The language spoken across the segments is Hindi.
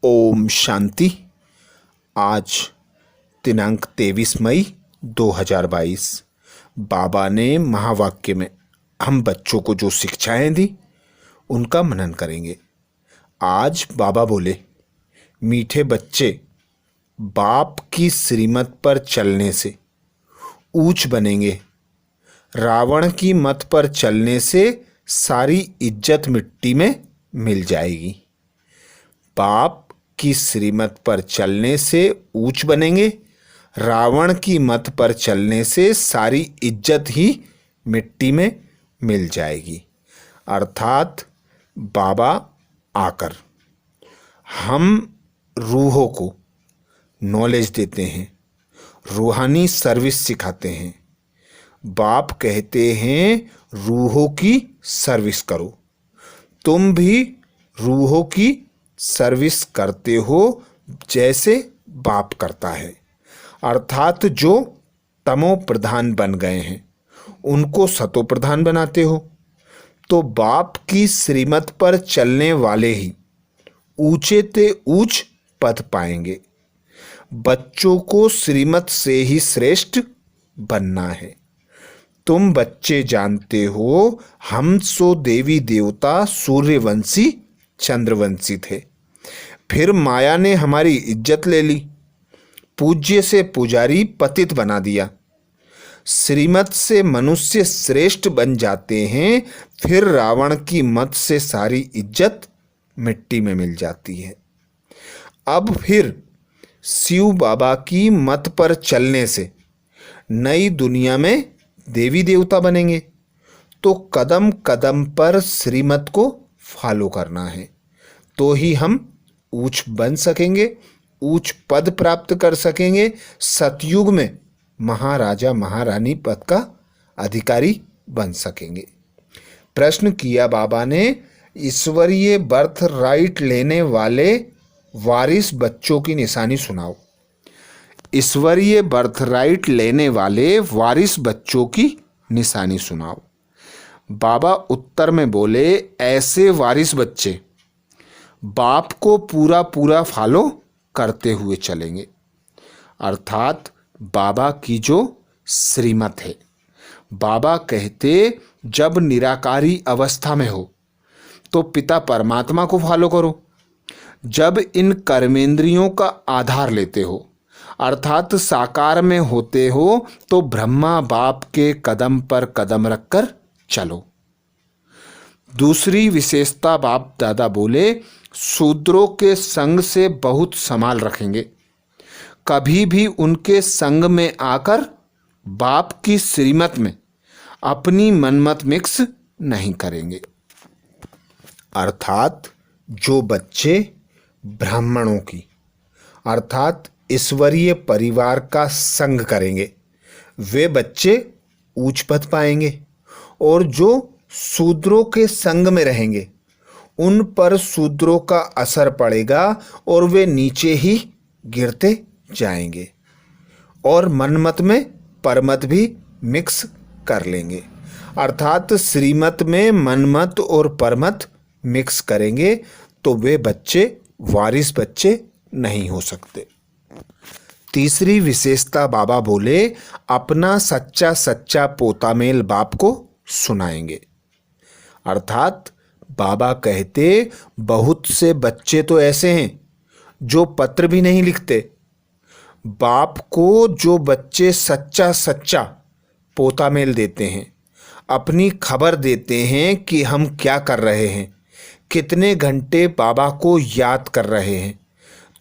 ओम शांति। आज दिनांक 23 मई 2022 बाबा ने महावाक्य में हम बच्चों को जो शिक्षाएं दी उनका मनन करेंगे। आज बाबा बोले, मीठे बच्चे, बाप की श्रीमत पर चलने से ऊंच बनेंगे। रावण की मत पर चलने से सारी इज्जत मिट्टी में मिल जाएगी। बाप की श्रीमत पर चलने से ऊंच बनेंगे। रावण की मत पर चलने से सारी इज्जत ही मिट्टी में मिल जाएगी। अर्थात बाबा आकर हम रूहों को नॉलेज देते हैं, रूहानी सर्विस सिखाते हैं। बाप कहते हैं रूहों की सर्विस करो। तुम भी रूहों की सर्विस करते हो जैसे बाप करता है। अर्थात जो तमो प्रधान बन गए हैं उनको सतो प्रधान बनाते हो। तो बाप की श्रीमत पर चलने वाले ही ऊंचे ते ऊंच पद पाएंगे। बच्चों को श्रीमत से ही श्रेष्ठ बनना है। तुम बच्चे जानते हो हम सो देवी देवता सूर्यवंशी चंद्रवंशी थे। फिर माया ने हमारी इज्जत ले ली, पूज्य से पुजारी पतित बना दिया। श्रीमत से मनुष्य श्रेष्ठ बन जाते हैं, फिर रावण की मत से सारी इज्जत मिट्टी में मिल जाती है। अब फिर शिव बाबा की मत पर चलने से नई दुनिया में देवी देवता बनेंगे। तो कदम कदम पर श्रीमत को फॉलो करना है, तो ही हम ऊंच बन सकेंगे, ऊंच पद प्राप्त कर सकेंगे। सतयुग में महाराजा महारानी पद का अधिकारी बन सकेंगे। प्रश्न किया बाबा ने, ईश्वरीय बर्थ राइट लेने वाले वारिस बच्चों की निशानी सुनाओ। ईश्वरीय बर्थ राइट लेने वाले वारिस बच्चों की निशानी सुनाओ। बाबा उत्तर में बोले, ऐसे वारिस बच्चे बाप को पूरा पूरा फॉलो करते हुए चलेंगे। अर्थात बाबा की जो श्रीमत है। बाबा कहते, जब निराकारी अवस्था में हो तो पिता परमात्मा को फॉलो करो। जब इन कर्मेंद्रियों का आधार लेते हो अर्थात साकार में होते हो तो ब्रह्मा बाप के कदम पर कदम रखकर चलो। दूसरी विशेषता बाप दादा बोले, शूद्रों के संग से बहुत संभाल रखेंगे। कभी भी उनके संग में आकर बाप की श्रीमत में अपनी मनमत मिक्स नहीं करेंगे। अर्थात जो बच्चे ब्राह्मणों की अर्थात ईश्वरीय परिवार का संग करेंगे वे बच्चे ऊंच पद पाएंगे, और जो शूद्रों के संग में रहेंगे उन पर शूद्रों का असर पड़ेगा और वे नीचे ही गिरते जाएंगे और मनमत में परमत भी मिक्स कर लेंगे। अर्थात श्रीमत में मनमत और परमत मिक्स करेंगे तो वे बच्चे वारिस बच्चे नहीं हो सकते। तीसरी विशेषता बाबा बोले, अपना सच्चा सच्चा पोता मेल बाप को सुनाएंगे। अर्थात बाबा कहते, बहुत से बच्चे तो ऐसे हैं जो पत्र भी नहीं लिखते। बाप को जो बच्चे सच्चा सच्चा पोता मेल देते हैं, अपनी खबर देते हैं कि हम क्या कर रहे हैं, कितने घंटे बाबा को याद कर रहे हैं,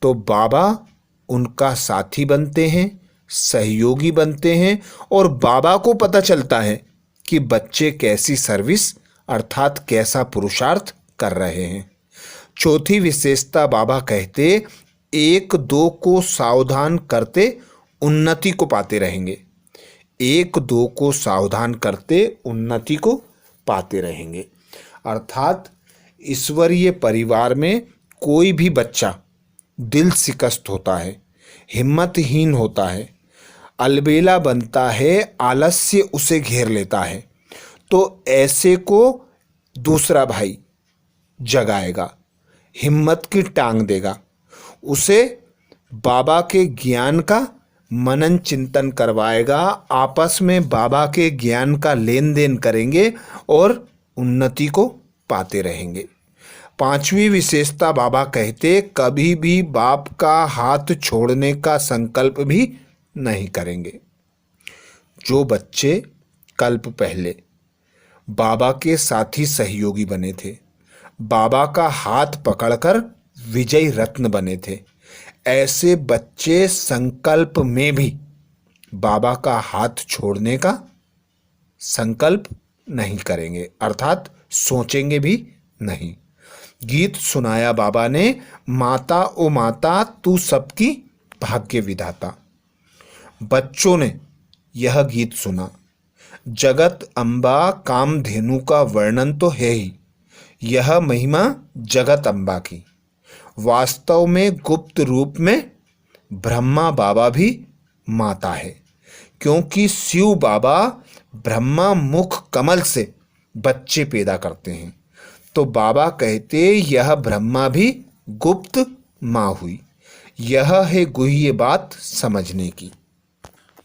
तो बाबा उनका साथी बनते हैं, सहयोगी बनते हैं और बाबा को पता चलता है कि बच्चे कैसी सर्विस अर्थात कैसा पुरुषार्थ कर रहे हैं। चौथी विशेषता बाबा कहते, एक दो को सावधान करते उन्नति को पाते रहेंगे। एक दो को सावधान करते उन्नति को पाते रहेंगे। अर्थात ईश्वरीय परिवार में कोई भी बच्चा दिल शिकस्त होता है, हिम्मतहीन होता है, अलबेला बनता है, आलस्य उसे घेर लेता है, तो ऐसे को दूसरा भाई जगाएगा, हिम्मत की टांग देगा उसे बाबा के ज्ञान का मनन चिंतन करवाएगा। आपस में बाबा के ज्ञान का लेन देन करेंगे और उन्नति को पाते रहेंगे। पांचवी विशेषता, बाबा कहते कभी भी बाप का हाथ छोड़ने का संकल्प भी नहीं करेंगे। जो बच्चे कल्प पहले बाबा के साथी सहयोगी बने थे, बाबा का हाथ पकड़कर विजयी रत्न बने थे, ऐसे बच्चे संकल्प में भी बाबा का हाथ छोड़ने का संकल्प नहीं करेंगे, अर्थात सोचेंगे भी नहीं। गीत सुनाया बाबा ने, माता ओ माता तू सबकी भाग्य विधाता। बच्चों ने यह गीत सुना। जगत अम्बा कामधेनु का वर्णन तो है ही, यह महिमा जगत अम्बा की। वास्तव में गुप्त रूप में ब्रह्मा बाबा भी माता है, क्योंकि शिव बाबा ब्रह्मा मुख कमल से बच्चे पैदा करते हैं। तो बाबा कहते यह ब्रह्मा भी गुप्त माँ हुई। यह है गुह्य बात समझने की।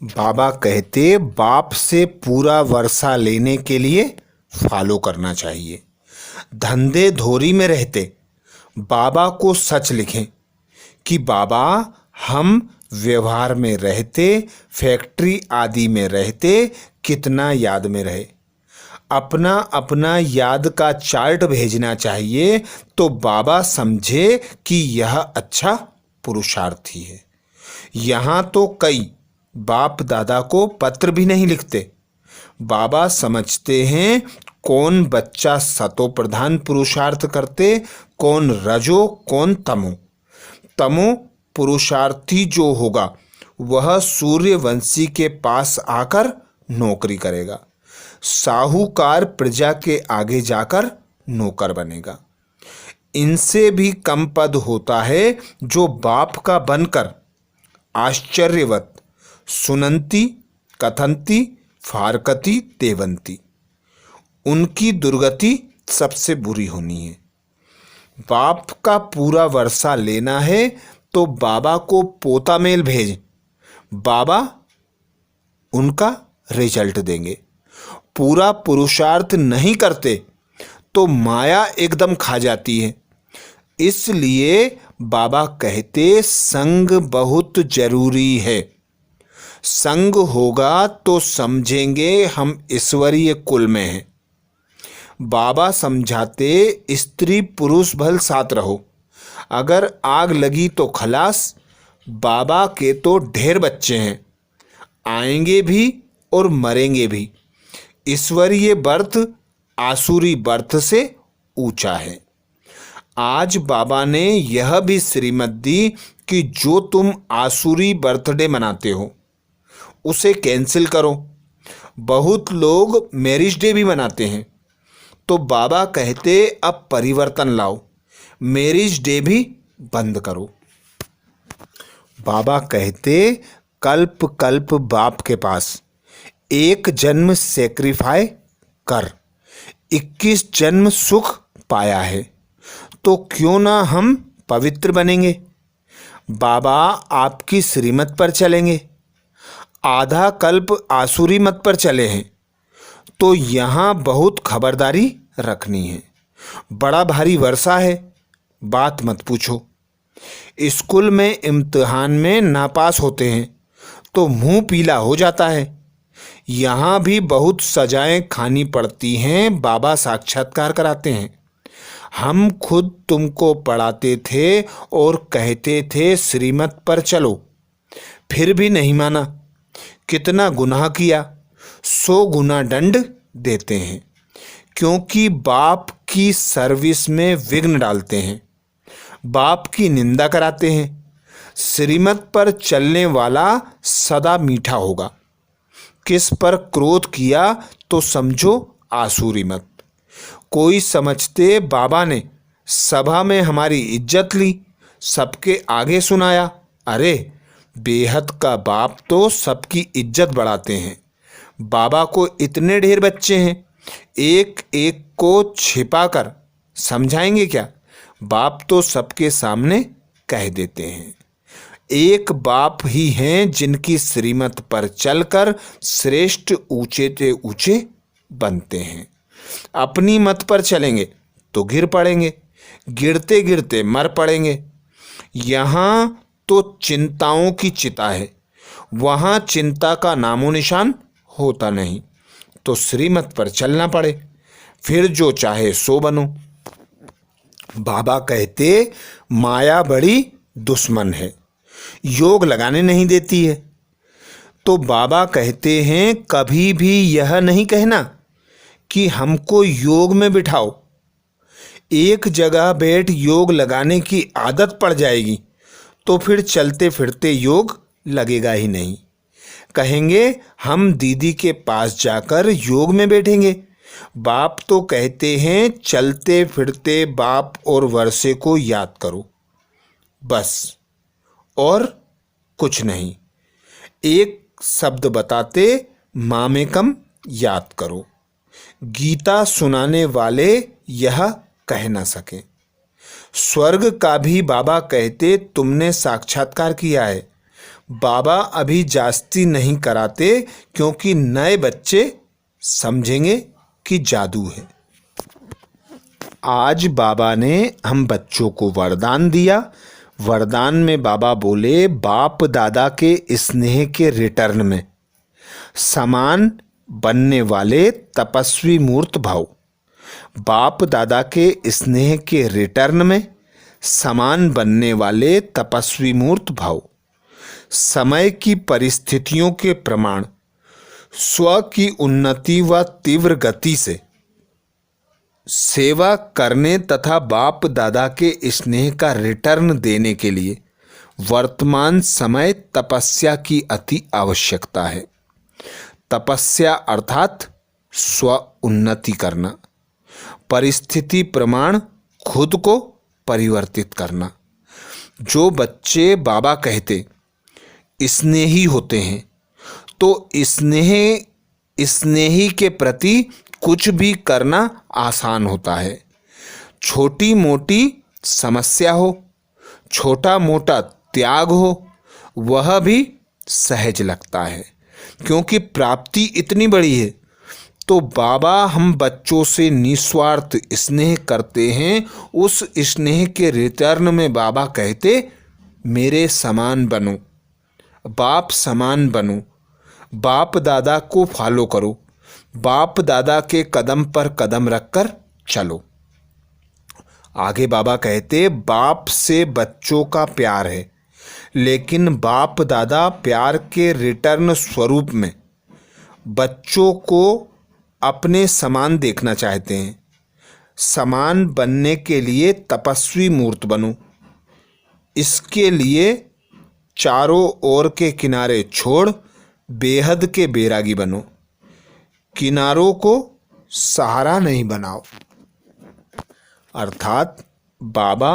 बाबा कहते बाप से पूरा वर्षा लेने के लिए फॉलो करना चाहिए। धंधे धोरी में रहते बाबा को सच लिखें कि बाबा हम व्यवहार में रहते, फैक्ट्री आदि में रहते, कितना याद में रहे। अपना अपना याद का चार्ट भेजना चाहिए तो बाबा समझे कि यह अच्छा पुरुषार्थी है। यहाँ तो कई बाप दादा को पत्र भी नहीं लिखते। बाबा समझते हैं कौन बच्चा सतो प्रधान पुरुषार्थ करते, कौन रजो, कौन तमो। तमो पुरुषार्थी जो होगा वह सूर्यवंशी के पास आकर नौकरी करेगा। साहूकार प्रजा के आगे जाकर नौकर बनेगा। इनसे भी कम पद होता है जो बाप का बनकर आश्चर्यवत सुनंती कथंती फारकती देवंती। उनकी दुर्गति सबसे बुरी होनी है। बाप का पूरा वर्षा लेना है तो बाबा को पोता मेल भेज, बाबा उनका रिजल्ट देंगे। पूरा पुरुषार्थ नहीं करते तो माया एकदम खा जाती है। इसलिए बाबा कहते संग बहुत जरूरी है। संग होगा तो समझेंगे हम ईश्वरीय कुल में हैं। बाबा समझाते स्त्री पुरुष भल साथ रहो, अगर आग लगी तो खलास। बाबा के तो ढेर बच्चे हैं, आएंगे भी और मरेंगे भी। ईश्वरीय बर्थ आसुरी बर्थ से ऊंचा है। आज बाबा ने यह भी श्रीमत दी कि जो तुम आसुरी बर्थडे मनाते हो उसे कैंसिल करो। बहुत लोग मैरिज डे भी मनाते हैं, तो बाबा कहते अब परिवर्तन लाओ, मैरिज डे भी बंद करो। बाबा कहते कल्प कल्प बाप के पास एक जन्म सेक्रीफाई कर, 21 जन्म सुख पाया है, तो क्यों ना हम पवित्र बनेंगे। बाबा आपकी श्रीमत पर चलेंगे। आधा कल्प आसुरी मत पर चले हैं, तो यहाँ बहुत खबरदारी रखनी है। बड़ा भारी वर्षा है, बात मत पूछो। स्कूल में इम्तिहान में नापास होते हैं तो मुंह पीला हो जाता है। यहाँ भी बहुत सजाएं खानी पड़ती हैं, बाबा साक्षात्कार कराते हैं। हम खुद तुमको पढ़ाते थे और कहते थे श्रीमत पर चलो, फिर भी नहीं माना। कितना गुनाह किया, 100 गुना दंड देते हैं, क्योंकि बाप की सर्विस में विघ्न डालते हैं, बाप की निंदा कराते हैं। श्रीमत पर चलने वाला सदा मीठा होगा। किस पर क्रोध किया तो समझो आसुरी मत। कोई समझते बाबा ने सभा में हमारी इज्जत ली, सबके आगे सुनाया। अरे बेहद का बाप तो सबकी इज्जत बढ़ाते हैं। बाबा को इतने ढेर बच्चे हैं, एक एक को छिपा कर समझाएंगे क्या। बाप तो सबके सामने कह देते हैं। एक बाप ही हैं जिनकी श्रीमत पर चलकर श्रेष्ठ ऊंचे से ऊंचे बनते हैं। अपनी मत पर चलेंगे तो गिर पड़ेंगे, गिरते गिरते मर पड़ेंगे। यहाँ तो चिंताओं की चिता है, वहाँ चिंता का नामो निशान होता नहीं। तो श्रीमत पर चलना पड़े, फिर जो चाहे सो बनो। बाबा कहते माया बड़ी दुश्मन है, योग लगाने नहीं देती है। तो बाबा कहते हैं कभी भी यह नहीं कहना कि हमको योग में बिठाओ। एक जगह बैठ योग लगाने की आदत पड़ जाएगी तो फिर चलते फिरते योग लगेगा ही नहीं। कहेंगे हम दीदी के पास जाकर योग में बैठेंगे। बाप तो कहते हैं चलते फिरते बाप और वर्षे को याद करो, बस और कुछ नहीं। एक शब्द बताते मामेकम याद करो। गीता सुनाने वाले यह कह न सके। स्वर्ग का भी बाबा कहते तुमने साक्षात्कार किया है। बाबा अभी जास्ती नहीं कराते क्योंकि नए बच्चे समझेंगे कि जादू है। आज बाबा ने हम बच्चों को वरदान दिया। वरदान में बाबा बोले बाप दादा के स्नेह के रिटर्न में समान बनने वाले तपस्वी मूर्त भाव। बाप दादा के स्नेह के रिटर्न में समान बनने वाले तपस्वी मूर्त भाव। समय की परिस्थितियों के प्रमाण स्व की उन्नति व तीव्र गति से सेवा करने तथा बाप दादा के स्नेह का रिटर्न देने के लिए वर्तमान समय तपस्या की अति आवश्यकता है। तपस्या अर्थात स्व उन्नति करना, परिस्थिति प्रमाण खुद को परिवर्तित करना। जो बच्चे बाबा कहते स्नेही होते हैं तो स्नेही के प्रति कुछ भी करना आसान होता है। छोटी मोटी समस्या हो, छोटा मोटा त्याग हो, वह भी सहज लगता है क्योंकि प्राप्ति इतनी बड़ी है। तो बाबा हम बच्चों से निस्वार्थ स्नेह करते हैं। उस स्नेह के रिटर्न में बाबा कहते मेरे समान बनो, बाप समान बनो, बाप दादा को फॉलो करो, बाप दादा के कदम पर कदम रखकर चलो। आगे बाबा कहते बाप से बच्चों का प्यार है, लेकिन बाप दादा प्यार के रिटर्न स्वरूप में बच्चों को अपने समान देखना चाहते हैं। समान बनने के लिए तपस्वी मूर्त बनो। इसके लिए चारों ओर के किनारे छोड़ बेहद के बैरागी बनो। किनारों को सहारा नहीं बनाओ। अर्थात बाबा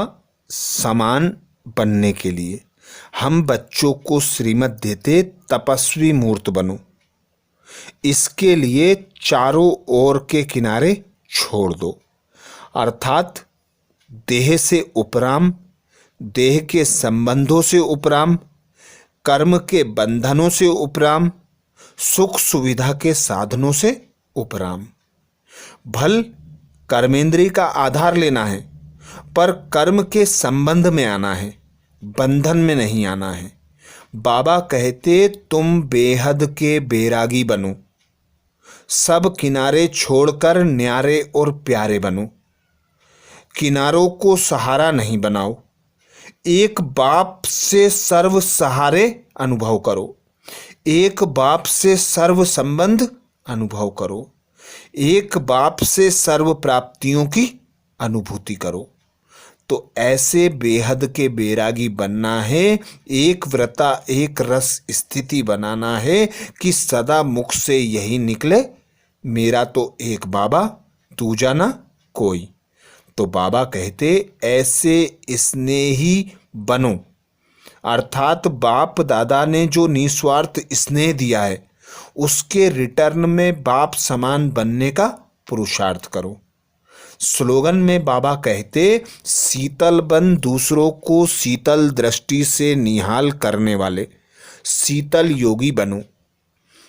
समान बनने के लिए हम बच्चों को श्रीमत देते तपस्वी मूर्त बनो। इसके लिए चारों ओर के किनारे छोड़ दो। अर्थात देह से उपराम, देह के संबंधों से उपराम, कर्म के बंधनों से उपराम, सुख सुविधा के साधनों से उपराम। भल कर्मेंद्रिय का आधार लेना है पर कर्म के संबंध में आना है, बंधन में नहीं आना है। बाबा कहते तुम बेहद के बैरागी बनो, सब किनारे छोड़कर न्यारे और प्यारे बनो। किनारों को सहारा नहीं बनाओ। एक बाप से सर्व सहारे अनुभव करो। एक बाप से सर्व संबंध अनुभव करो। एक बाप से सर्व प्राप्तियों की अनुभूति करो। तो ऐसे बेहद के बैरागी बनना है। एक व्रता एक रस स्थिति बनाना है कि सदा मुख से यही निकले मेरा तो एक बाबा दूजा ना कोई। तो बाबा कहते ऐसे स्नेही बनो। अर्थात बाप दादा ने जो निस्वार्थ स्नेह दिया है उसके रिटर्न में बाप समान बनने का पुरुषार्थ करो। स्लोगन में बाबा कहते, शीतल बन दूसरों को शीतल दृष्टि से निहाल करने वाले शीतल योगी बनो।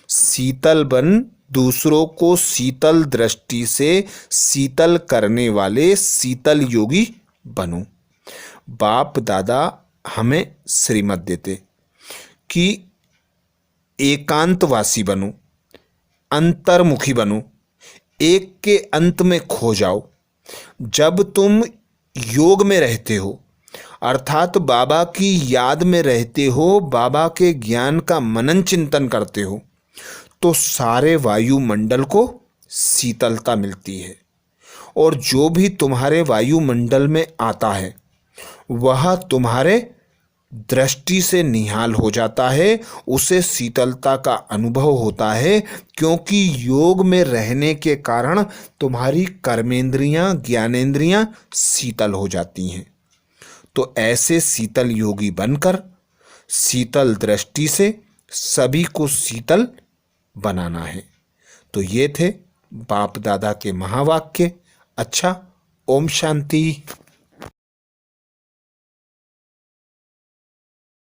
शीतल बन दूसरों को शीतल दृष्टि से शीतल करने वाले शीतल योगी बनो। बाप दादा हमें श्रीमत देते कि एकांतवासी बनो, अंतर्मुखी बनो, एक के अंत में खो जाओ। जब तुम योग में रहते हो अर्थात बाबा की याद में रहते हो, बाबा के ज्ञान का मनन चिंतन करते हो, तो सारे वायुमंडल को शीतलता मिलती है और जो भी तुम्हारे वायुमंडल में आता है वह तुम्हारे दृष्टि से निहाल हो जाता है, उसे शीतलता का अनुभव होता है, क्योंकि योग में रहने के कारण तुम्हारी कर्मेंद्रियां ज्ञानेंद्रियां शीतल हो जाती हैं। तो ऐसे शीतल योगी बनकर शीतल दृष्टि से सभी को शीतल बनाना है। तो ये थे बाप दादा के महावाक्य। अच्छा, ओम शांति।